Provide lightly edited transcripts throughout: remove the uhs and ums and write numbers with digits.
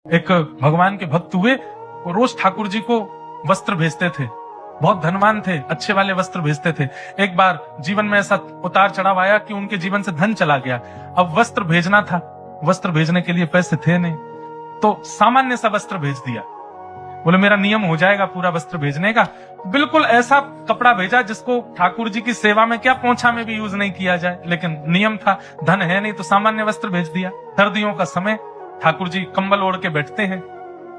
एक भगवान के भक्त हुए, वो रोज ठाकुर जी को वस्त्र भेजते थे, बहुत धनवान थे, अच्छे वाले वस्त्र भेजते थे। एक बार जीवन में ऐसा उतार चढ़ाव आया कि उनके जीवन से धन चला गया। अब वस्त्र भेजना था, वस्त्र भेजने के लिए पैसे थे नहीं, तो सामान्य सा वस्त्र भेज दिया। बोले मेरा नियम हो जाएगा पूरा वस्त्र भेजने का। बिल्कुल ऐसा कपड़ा भेजा जिसको ठाकुर जी की सेवा में क्या पोंछा में भी यूज नहीं किया जाए, लेकिन नियम था, धन है नहीं तो सामान्य वस्त्र भेज दिया। सर्दियों का समय, ठाकुर जी कंबल ओढ़ के बैठते हैं,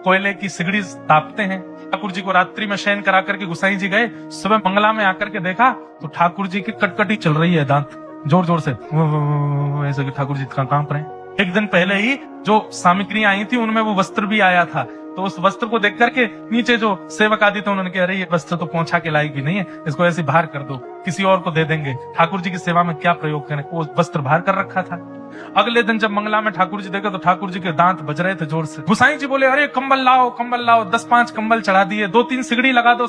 कोयले की सिगड़ी तापते हैं। ठाकुर जी को रात्रि में शयन करा करके गुसाई जी गए। सुबह मंगला में आकर के देखा तो ठाकुर जी की कटकटी चल रही है, दांत जोर जोर से ऐसे ठाकुर जी कांप रहे हैं। एक दिन पहले ही जो सामग्रियां आई थी उनमें वो वस्त्र भी आया था, तो उस वस्त्र को देख करके नीचे जो सेवक आदि थे उन्होंने कहा अरे ये वस्त्र तो पोंछा के लायक भी नहीं है, इसको ऐसे बाहर कर दो, किसी और को दे देंगे, ठाकुर जी की सेवा में क्या प्रयोग करें। वो वस्त्र बाहर कर रखा था। अगले दिन जब मंगला में ठाकुर जी देखा तो ठाकुर जी के दांत बज रहे थे जोर से। गुसाई जी बोले अरे कंबल लाओ, कंबल लाओ। 10-5 कंबल चढ़ा दिए, 2-3 सिगड़ी लगा दो,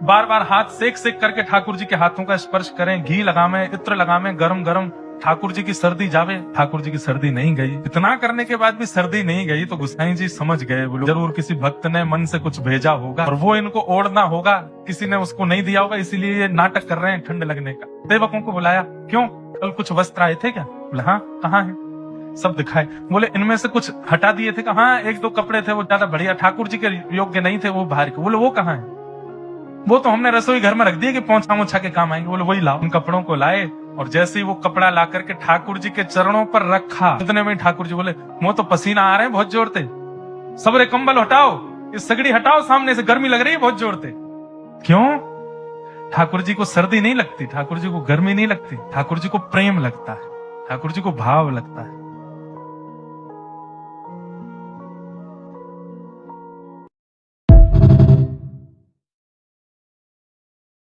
बार बार हाथ सेक सेक करके ठाकुर जी के हाथों का स्पर्श करें, घी लगावे, इत्र लगावे, गरम गरम, ठाकुर जी की सर्दी जावे। ठाकुर जी की सर्दी नहीं गई। इतना करने के बाद भी सर्दी नहीं गई तो गुसाई जी समझ गए, बोलो जरूर किसी भक्त ने मन से कुछ भेजा होगा और वो इनको ओढ़ना होगा, किसी ने उसको नहीं दिया होगा, इसीलिए ये नाटक कर रहे हैं ठंड लगने का। सेवकों को बुलाया, क्यों कल कुछ वस्त्र आए थे क्या? बोले हाँ, कहाँ है? सब दिखाए। बोले इनमें से कुछ हटा दिए थे? हाँ, 1-2 कपड़े थे वो ज्यादा बढ़िया ठाकुर जी के योग्य नहीं थे, वो बाहर के। बोले वो कहाँ है? वो तो हमने रसोई घर में रख दिए कि पोंछा मोछा के काम आएंगे। बोले वही लाओ। उन कपड़ों को लाए और जैसे ही वो कपड़ा ला करके ठाकुर जी के चरणों पर रखा, इतने में ठाकुर जी बोले मुंह तो पसीना आ रहे हैं बहुत जोर से, सबरे कंबल हटाओ, इस सगड़ी हटाओ सामने से, गर्मी लग रही है बहुत जोर से। क्यों? ठाकुर जी को सर्दी नहीं लगती, ठाकुर जी को गर्मी नहीं लगती, ठाकुर जी को प्रेम लगता है, ठाकुर जी को भाव लगता है।